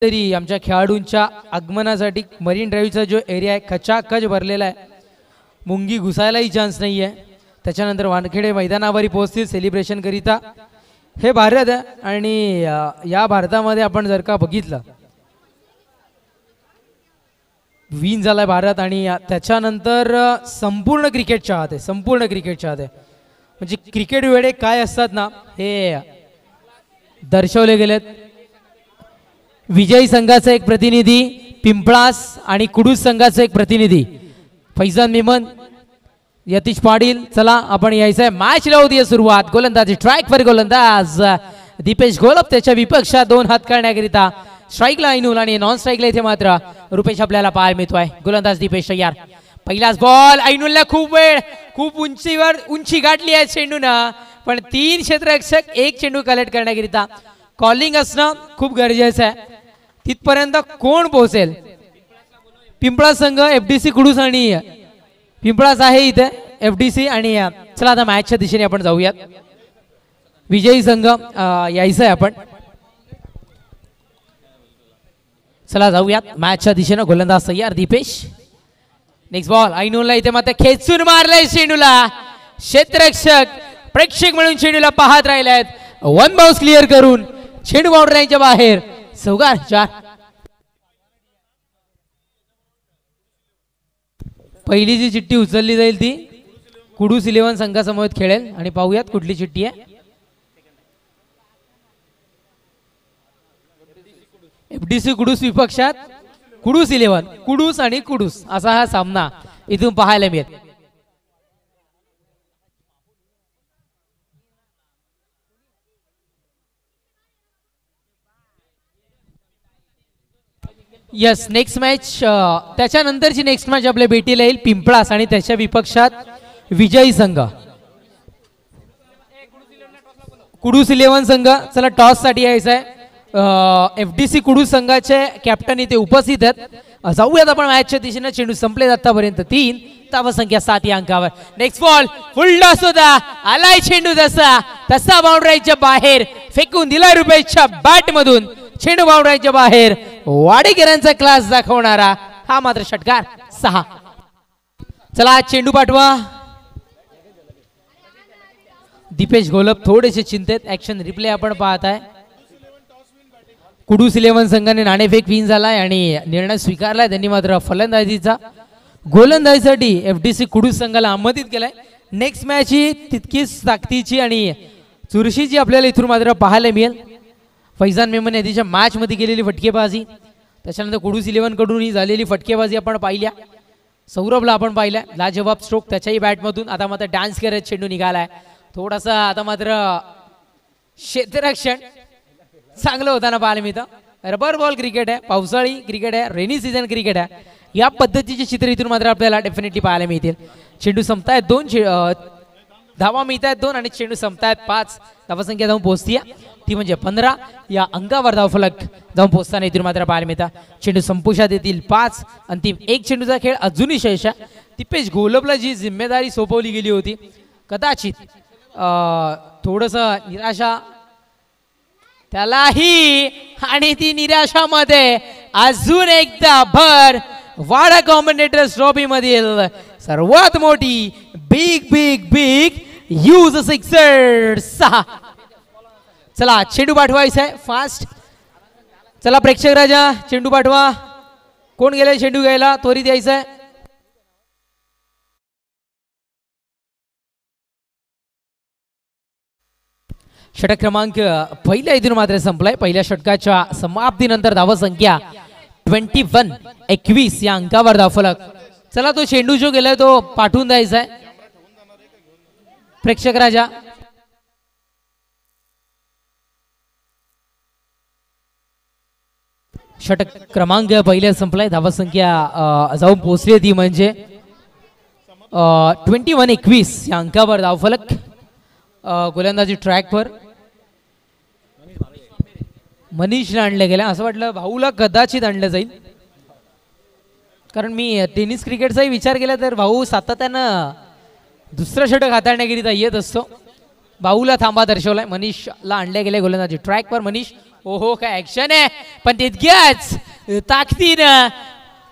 तरी आमच्या खेळाडूंच्या आगमनासाठी मरीन ड्राईव्हचा जो एरिया आहे खचाखच भरलेला आहे. मुंगी घुसायलाही चान्स नाही आहे. त्याच्यानंतर वानखेडे मैदानावरही पोहोचतील सेलिब्रेशन करिता. हे भारत आहे आणि या भारतामध्ये आपण जर का बघितलं विन झालाय भारत आणि त्याच्यानंतर संपूर्ण क्रिकेट चाहत आहे. संपूर्ण क्रिकेट चाहत आहे म्हणजे क्रिकेट वेळे काय असतात ना हे दर्शवले गेलेत. विजयी संघाचा एक प्रतिनिधी पिंपळास आणि कुडूस संघाचा एक प्रतिनिधी फैजान मेमन यतीश पाटील. चला आपण यायचंय मॅच लावूया सुरुवात. गोलंदाजी स्ट्राईक वर गोलंदाज दीपेश गोलप त्याच्या विपक्षात दोन हात करण्याकरिता स्ट्राईकला ऐनूल आणि नॉन स्ट्राईकला इथे मात्र रुपेश आपल्याला पाहायला मिळतोय. गोलंदाज दीपेश तयार. पहिलाच बॉल ऐनूलला खूप वेळ खूप उंचीवर उंची गाठली आहे चेंडूनं पण तीन क्षेत्ररक्षक एक चेंडू कलेक्ट करण्याकरिता कॉलिंग असणं खूप गरजेचं आहे. तिथपर्यंत कोण पोहोचेल. पिंपळा संघ एफडीसी कुडूस आणि पिंपळाच आहे इथे एफडीसी आणि चला आता मॅचच्या दिशेने आपण जाऊयात. विजयी संघ यायचं आहे आपण. चला जाऊयात मॅचच्या दिशेने. गोलंदाज तयार दीपेश. नेक्स्ट बॉल ऐनूलला इथे मात्र खेचून मारलाय चेंडूला. क्षेत्ररक्षक प्रेक्षक म्हणून चेंडूला पाहत राहिले आहेत. वन बाउन्स क्लिअर करून चेंडू बाउंड्री लाईनच्या बाहेर. चौकार 4. पहिली जी चिठ्ठी उचलली जाईल ती कुडूस 11 संघासमोर खेळेल आणि पाहूयात कुठली चिठ्ठी आहे. एफडीसी कुडूस विपक्षात कुडूस 11 कुडूस आणि कुडूस असा हा सामना इथून पाहायला मिळेल. यस नेक्स्ट मॅच त्याच्यानंतरची नेक्स्ट मॅच आपल्या भेटीला येईल पिंपळास आणि त्याच्या विपक्षात विजयी संघ कुडूस 11 संघ. चला टॉस साठी यायचं आहे. एफडीसी कुडूस संघाचे कॅप्टन इथे उपस्थित आहेत. जाऊयात आपण मॅचच्या दिशेने. चेंडू संपले आतापर्यंत 3 धावसंख्या 7 या अंकावर. नेक्स्ट बॉल फुल टॉस होता. आलाय चेंडू तसा बाउंड्रीच्या बाहेर फेकून दिला रुपेशच्या बॅट मधून. चेंडू बाउंड्रीच्या बाहेर. वाडेकरांचा क्लास दाखवणारा हा मात्र षटकार 6. चला चेंडू पाठवा. दीपेश गोलप थोडेसे चिंतेत. ऍक्शन रिप्ले आपण पाहत आहे. कुडूस 11 संघाने नाणेफेक विन झालाय आणि निर्णय स्वीकारलाय त्यांनी मात्र फलंदाजीचा. गोलंदाजीसाठी एफडीसी कुडूस संघाला आमंत्रित केलाय. नेक्स्ट मॅच ही तितकीच ताकदीची आणि चुरशीची आपल्याला इथून मात्र पाहायला मिळेल. फैजान मेमन यादीच्या मॅच मध्ये केलेली फटकेबाजी त्याच्यानंतर कुडूस 11 कडून ही झालेली फटकेबाजी आपण पाहिल्या. सौरभला आपण पाहिल्या लाजवाब स्ट्रोक त्याच्याही बॅटमधून. आता मात्र डान्स करत चेंडू निघालाय. थोडासा आता मात्र क्षेत्ररक्षण चांगलं होताना पाहायला मिळतं. रबर बॉल क्रिकेट आहे. पावसाळी क्रिकेट आहे. रेनी सीझन क्रिकेट आहे. या पद्धतीचे चित्र इथून मात्र आपल्याला डेफिनेटली पाहायला मिळतील. चेंडू संपतायत 2 धावा मिळतायत 2 आणि चेंडू संपतायत 5. धावसंख्या जाऊन पोहोचती ती म्हणजे 15 या अंकावर धावफलक जाऊन पोहोचताना इथून मात्र पाहायला मिळतात. चेंडू संपुष्टात येतील 5. अंतिम 1 चेंडूचा खेळ अजूनही शेष आहे. दीपेश गोलपला जी जिम्मेदारी सोपवली गेली होती कदाचित थोडस निराशा त्यालाही आणि ती निराशामध्ये अजून एकदा भर. वाडा कॉम्बिनेटर्स ट्रॉफी मधील सर्वात मोठी big big big use sixer 6. चला चेंडू पाठवायचा आहे फास्ट. चला प्रेक्षक राजा चेंडू पाठवा. कोण गेले चेंडू घ्यायला त्वरित यायचं आहे. षटक क्रमांक पहिल्या इथून मात्र संपलाय. पहिल्या षटकाच्या समाप्तीनंतर धावसंख्या 21 या अंकावर धावफलक. चला तो चेंडू जो गेलाय तो पाठवून द्यायचा आहे प्रेक्षक राजा. षटक क्रमांक पहिल्या संपलाय. धावसंख्या जाऊन पोहोचली ती म्हणजे 21 या अंकावर धावफलक. गोलंदाजी ट्रॅकवर मनीषला आणलं गेलं. असं वाटलं भाऊला कदाचित आणलं जाईल कारण मी टेनिस क्रिकेटचाही विचार केला तर भाऊ सातत्यानं दुसरं षटक हाताळण्याकरिता येत असतो. बाऊला थांबा दर्शवलाय. मनीषला आणले गेले गोलंदाजी ट्रॅकवर. मनीष ओहो काय ऍक्शन आहे, पण तितक्याच ताकदीनं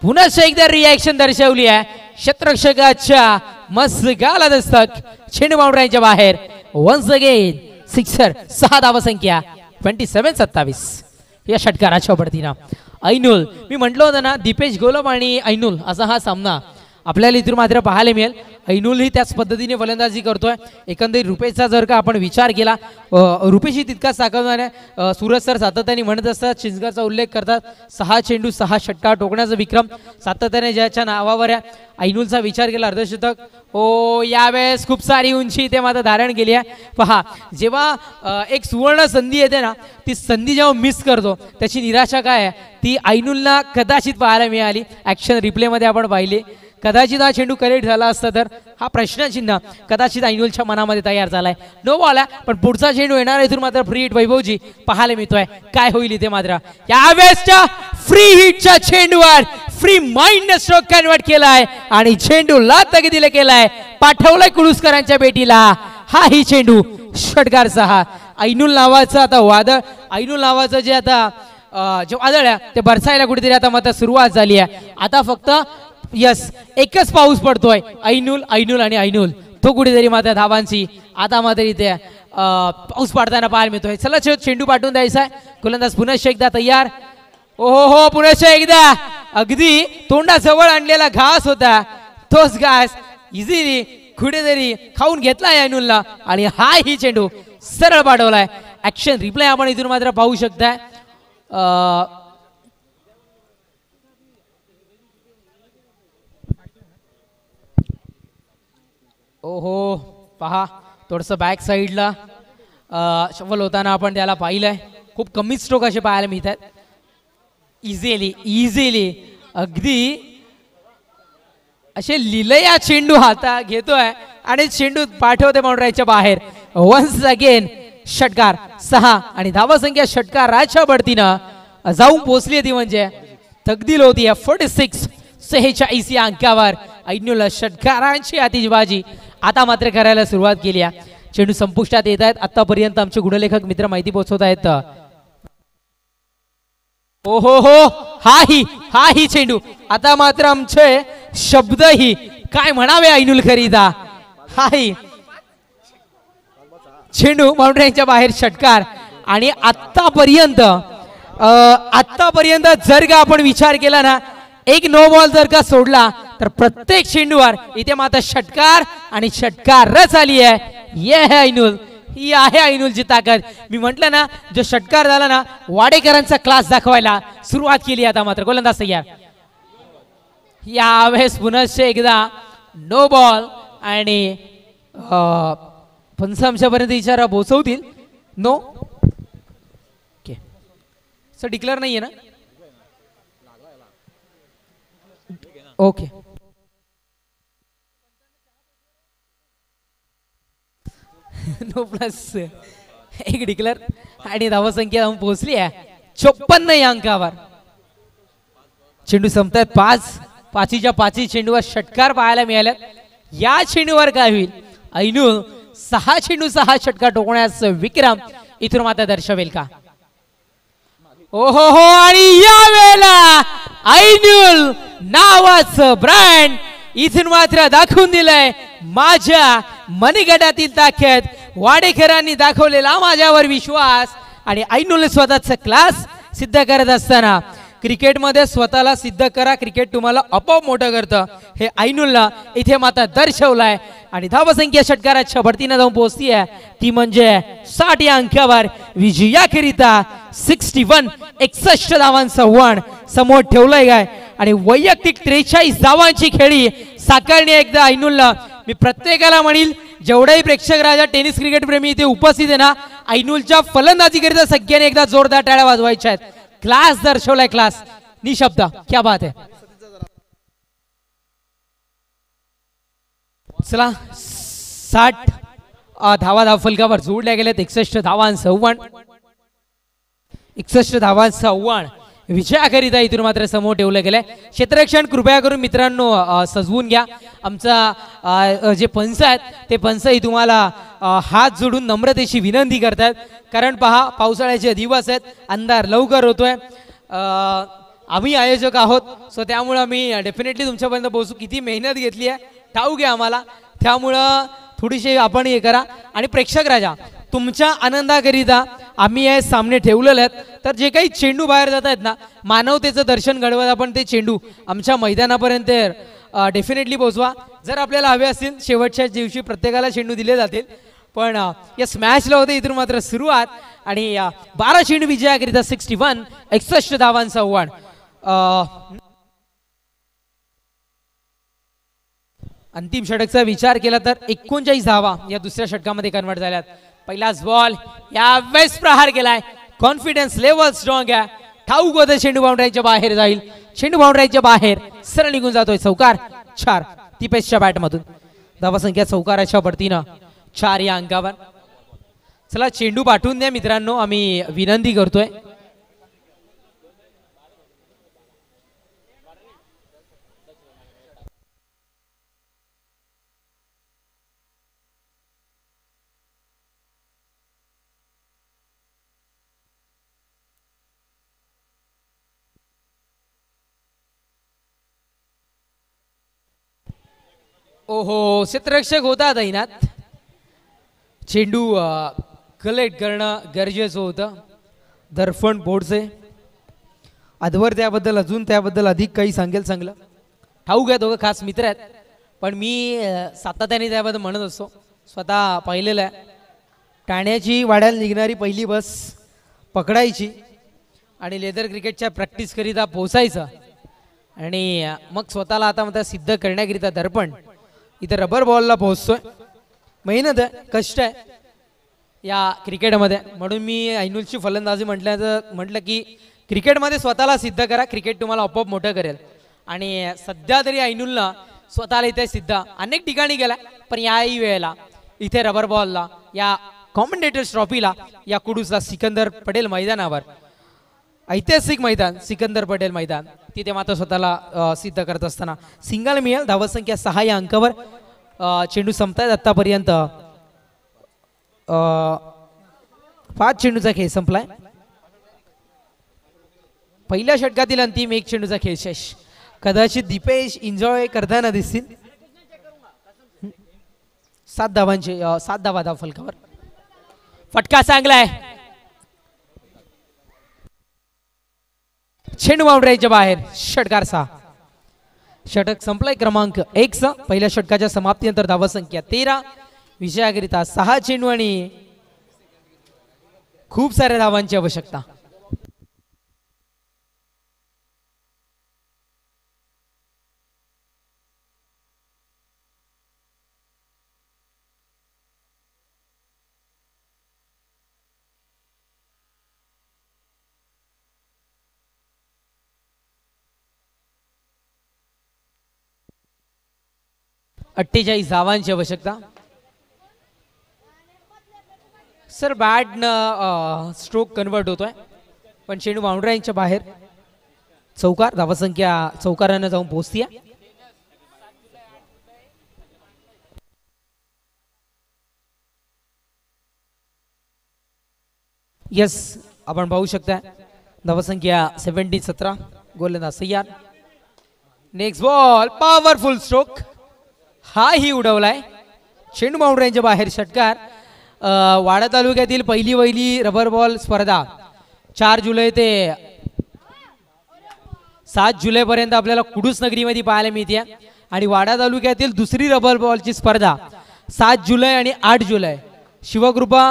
पुन्हा एकदा रिॲक्शन दर्शवली आहे. क्षेत्ररक्षकाच्या मस्त गाला दस्तक, चेंडू बाउंड्रीच्या बाहेर. Once again sixer. 6 धावा संख्या 27-27 या षटकाराच्या पडतीनं. ऐनुल, मी म्हटलं होतं ना दीपेश गोलब आणि ऐनुल असा हा सामना आपल्याला इथून मात्र पाहायला मिळेल. ऐनुलही त्याच पद्धतीने फलंदाजी करतोय. एकंदरीत रुपेशचा जर का आपण विचार केला, रुपेशही तितकाच ताकदवान आहे. सूरज सर सातत्याने म्हणत असतात, चिंचगडचा उल्लेख करतात, 6 चेंडू 6 षटकार टोकण्याचा विक्रम सातत्याने ज्याच्या नावावर आहे. ऐनुलचा विचार केला अर्धशतक. ओ यावेळेस खूप सारी उंची इथे मात्र धारण केली आहे. पहा, जेव्हा एक सुवर्ण संधी येते ना, ती संधी जेव्हा मिस करतो त्याची निराशा काय आहे ती ऐनुलला कदाचित पाहायला मिळाली. ॲक्शन रिप्लेमध्ये आपण पाहिली. कदाचित हा चेंडू करेक्ट झाला असता तर हा प्रश्नचिन्ह कदाचित ऐनुलच्या मनामध्ये तयार झालाय. नो बॉल आहे, पण पुढचा चेंडू येणार इथून मात्र फ्री हिट वैभवजी पाहायला मिळतोय. काय होईल इथे मात्र यावेळेसच्या फ्री हिटच्या चेंडूवर फ्री माइंड स्ट्रोक कन्वर्ट केलाय आणि चेंडू लात दिले केलाय, पाठवलाय कुलुसकरांच्या बेटीला. हा ही चेंडू षटकार 6. ऐनुल नावाचं आता वादळ, ऐनुल नावाचं जे आता जे वादळ आहे ते बरसायला कुठेतरी आता मात्र सुरुवात झाली आहे. आता फक्त यस एकच पाऊस पडतोय, ऐनुल ऐनुल आणि ऐनुल. तो कुठेतरी मात्र धावांची आता मात्र इथे पाऊस पडताना पाहायला मिळतोय. चला चेंडू पाठवून द्यायचा आहे. गोलंदाज पुन्हा एकदा तयार. ओहो हो, पुन्हा एकदा अगदी तोंडाजवळ आणलेला घास होता, तोच घास इझिली कुठेतरी खाऊन घेतलाय ऐनुलला आणि हा ही चेंडू सरळ पाठवलाय. ऍक्शन रिप्ले आपण इथून मात्र पाहू शकताय. ओहो पहा, थोडंसं बॅक साईडला शफल होताना आपण त्याला पाहिलंय. खूप कमी स्ट्रोक असे पाहायला मिळतात. इझिली अगदी असे लिलया चेंडू हातात घेतोय आणि चेंडू पाठवते बाउंड्रीच्या बाहेर. वन्स अगेन षटकार 6 आणि धावा संख्या षटकाराच्या बढतीनं जाऊन पोहोचली ती म्हणजे तकदील होती 46 या अंकावर. ऐनुल षटकारांची आतिषबाजी आता मात्र करायला सुरुवात केली आहे. चेंडू संपुष्टात येत आहेत. आतापर्यंत आमचे गुणलेखक मित्र माहिती पोहोचवत आहेत. ओहो हो, हा ही चेंडू आता मात्र आमचे शब्दही काय म्हणावे ऐनुल खरीदा. हा ही चेंडू बाउंड्रीच्या बाहेर षटकार. आणि आतापर्यंत जर का आपण विचार केला ना, एक नो बॉल जर का सोडला तर प्रत्येक चेंडूवर इथे मात्र षटकार आणि षटकारच आली आहे. ये है ऐनुल, ही आहे ऐनुलची ताकद. मी म्हटलं ना, जो षटकार झाला ना, वाडेकरांचा क्लास दाखवायला सुरुवात केली. आता मात्र गोलंदाज तयार. यावेळेस पुन्हा एकदा नो बॉल आणि पंचांशापर्यंत इशारा पोहोचवतील. नो ओके सर, डिक्लेअर नाहीये ना? ओके नो प्लस 1 डिक्लेअर आणि धावा संख्या पोहोचली आहे 54 या अंकावर. चेंडू संपतायत 5 चेंडूवर षटकार पाहायला मिळाल्यात. या चेंडूवर काय होईल? ऐनुल 6 चेंडू 6 षटकार टोकण्याचा विक्रम इथून मात्र दर्शवेल का? ओहो हो, आणि या वेळेला ऐनुल नावाचं ब्रँड इथून मात्र दाखवून दिलंय माझ्या मनगटातील ताकद. वाडेकरांनी दाखवलेला माझ्यावर विश्वास आणि ऐनुल स्वतःचा क्लास सिद्ध करत असताना क्रिकेटमध्ये स्वतःला सिद्ध करा, क्रिकेट तुम्हाला आपोआप मोठं करतं, हे ऐनुलला इथे मात्र दर्शवलाय. आणि धावसंख्या षटकाराच्या बढतीनं जाऊन पोहोचती आहे ती म्हणजे 60 या अंकावर. विजयाकरिता 61 धावांचं आव्हान समोर ठेवलंय काय आणि वैयक्तिक 43 धावांची खेळी साकारणे एकदा ऐनुलला. मी प्रत्येकाला म्हणील, जेवढेही प्रेक्षक राजा टेनिस क्रिकेट प्रेमी इथे उपस्थित आहे ना, ऐनुलच्या फलंदाजीकरिता सगळ्यांनी एकदा जोरदार टाळ्या वाजवायच्या आहेत. क्लास दर्शवलाय, क्लास निशब्द. क्या बात आहे. चला 60 धावा फलकावर जोडल्या गेल्यात. 61 धावांचं आव्हान 61 धावांचं आव्हान विजयाकरिता इथून मात्र समोर ठेवलं गेलंय. क्षेत्ररक्षण कृपया करून मित्रांनो सजवून घ्या. आमचा जे पंच आहेत ते पंचही तुम्हाला हात जोडून नम्रतेची विनंती करतात. कारण पहा पावसाळ्याचे दिवस आहेत, अंधार लवकर होतोय. आम्ही आयोजक आहोत, सो त्यामुळं आम्ही डेफिनेटली तुमच्यापर्यंत पोहोचू. किती मेहनत घेतली आहे ठाऊक आहे आम्हाला, त्यामुळं थोडीशी आपण हे करा. आणि प्रेक्षक राजा तुमच्या आनंदाकरिता आम्ही हे सामने ठेवलेले आहेत. तर जे काही चेंडू बाहेर जात आहेत ना, मानवतेचं दर्शन घडवत आपण ते चेंडू आमच्या मैदानापर्यंत डेफिनेटली पोहोचवा. जर आपल्याला हवे असतील शेवटच्या दिवशी प्रत्येकाला चेंडू दिले जातील. पण या स्मॅचला होते इथून मात्र सुरुवात आणि 12 चेंडू विजयाकरिता 61 धावांचा आव्हान. अंतिम षटकचा विचार केला तर 39 धावा या दुसऱ्या षटकामध्ये कन्वर्ट झाल्यात. पहिलाच बॉल या वेस्ट प्रहार केलाय. कॉन्फिडन्स लेवल स्ट्रॉंग आहे. ठाऊक होते चेंडू बाउंड्रीच्या बाहेर जाईल. चेंडू बाउंड्रीच्या बाहेर सरळ निघून जातोय. चौकार 4 तिपेशच्या बॅटमधून. धावा संख्या चौकाराच्या पडतीनं 4 या अंकावर. चला चेंडू पाठवून द्या मित्रांनो, आम्ही विनंती करतोय. ओहो क्षेत्ररक्षक होता दैनात. चेंडू कलेक्ट करणं गरजेचं होतं. दर्पण बोर्डचे आधवर त्याबद्दल अधिक काही सांगेल चांगलं. ठाऊक आहे दोघं खास मित्र आहेत, पण मी सातत्याने त्याबद्दल म्हणत असतो. स्वतः पाहिलेलं आहे. ठाण्याची वाड्याला निघणारी पहिली बस पकडायची आणि लेदर क्रिकेटच्या प्रॅक्टिसकरिता पोचायचं आणि मग स्वतःला आता मात्र सिद्ध करण्याकरिता दर्पण इथं रबर बॉलला पोहोचतोय. मेहनत आहे, कष्ट आहे या क्रिकेटमध्ये. म्हणून मी ऐनुलची फलंदाजी म्हटलं की क्रिकेटमध्ये स्वतःला सिद्ध करा, क्रिकेट तुम्हाला आपोआप मोठं करेल. आणि सध्या तरी ऐनुलनं स्वतःला इथे सिद्ध अनेक ठिकाणी गेला, पण याही वेळेला इथे रबर बॉलला या कॉमेंटेटर्स ट्रॉफीला या कुडूसला सिकंदर पटेल मैदानावर, ऐतिहासिक मैदान सिकंदर पटेल मैदान, तिथे मात्र स्वतःला सिद्ध करत असताना सिंगल मिळेल. धावत संख्या 6 या अंकावर. चेंडू संपतायत आतापर्यंत 5 चेंडूचा खेळ संपलाय. पहिल्या षटकातील अंतिम 1 चेंडूचा खेळ शेष. कदाचित दीपेश एन्जॉय करताना दिसतील. 7 धावा धाव फलकावर. फटका चांगलाय. चेंडू बाउंड्रीच्या बाहेर. षटकार 6. षटक संपलाय क्रमांक 1. पहिल्या षटकाच्या समाप्तीनंतर धावा संख्या 13. विजयाकरिता 6 चेंडू आणि खूप साऱ्या धावांची आवश्यकता. अठ्ठेचाळीस धावांची आवश्यकता. सर बॅट न स्ट्रोक कन्वर्ट होतोय, पण चेंडू बाउंड्रीच्या बाहेर. चौकार. धावा संख्या चौकारानं जाऊन पोहोचतीये. यस, आपण पाहू शकता धावा संख्या 17. गोलंदाज तयार. Next ball powerful stroke. हा ही उडवलाय. चेंडू बाउंड्रीच्या बाहेर. षटकार. वाडा तालुक्यातील पहिली रबर बॉल स्पर्धा 4 जुलै ते 7 जुलै पर्यंत आपल्याला कुडूस नगरीमध्ये पाहायला मिळते. आणि वाडा तालुक्यातील दुसरी रबर बॉलची स्पर्धा 7 जुलै आणि 8 जुलै शिवकृपा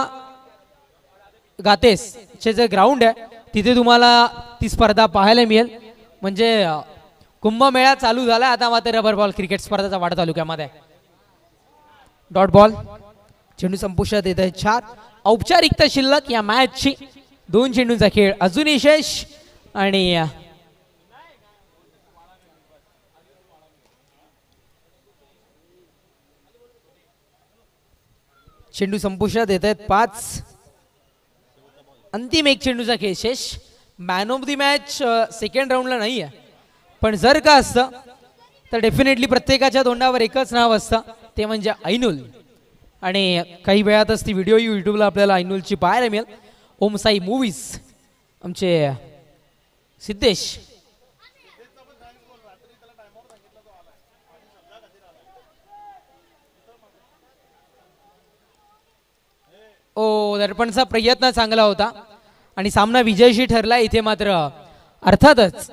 गातेस चे जे ग्राउंड आहे तिथे तुम्हाला ती स्पर्धा पाहायला मिळेल. म्हणजे कुंभमेळा चालू झाला आता मात्र रबर बॉल क्रिकेट स्पर्धेचा वाडा तालुक्यामध्ये. Dot ball. चेंडू संपुष्टात येत आहे. 4 औपचारिकता शिल्लक या मॅचची. 2 चेंडूंचा खेळ अजूनही शेष आणि चेंडू संपुष्टात येत आहेत. 5 अंतिम 1 चेंडूचा खेळ शेष. Man of the match second राऊंडला नाही आहे, पण जर का असतं तर डेफिनेटली प्रत्येकाच्या तोंडावर एकच नाव असतं, ते म्हणजे ऐनुल. आणि काही वेळातच ती व्हिडिओ यूट्यूबला आपल्याला ऐनुलची पाहायला मिळेल. ओम साई मूवीज आमचे सिद्धेश. ओ दर्पणचा प्रयत्न चांगला होता आणि सामना विजयशी ठरला. इथे मात्र अर्थातच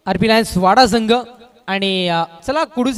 आरपी लायन्स वाडा संघ आणि चला कुडू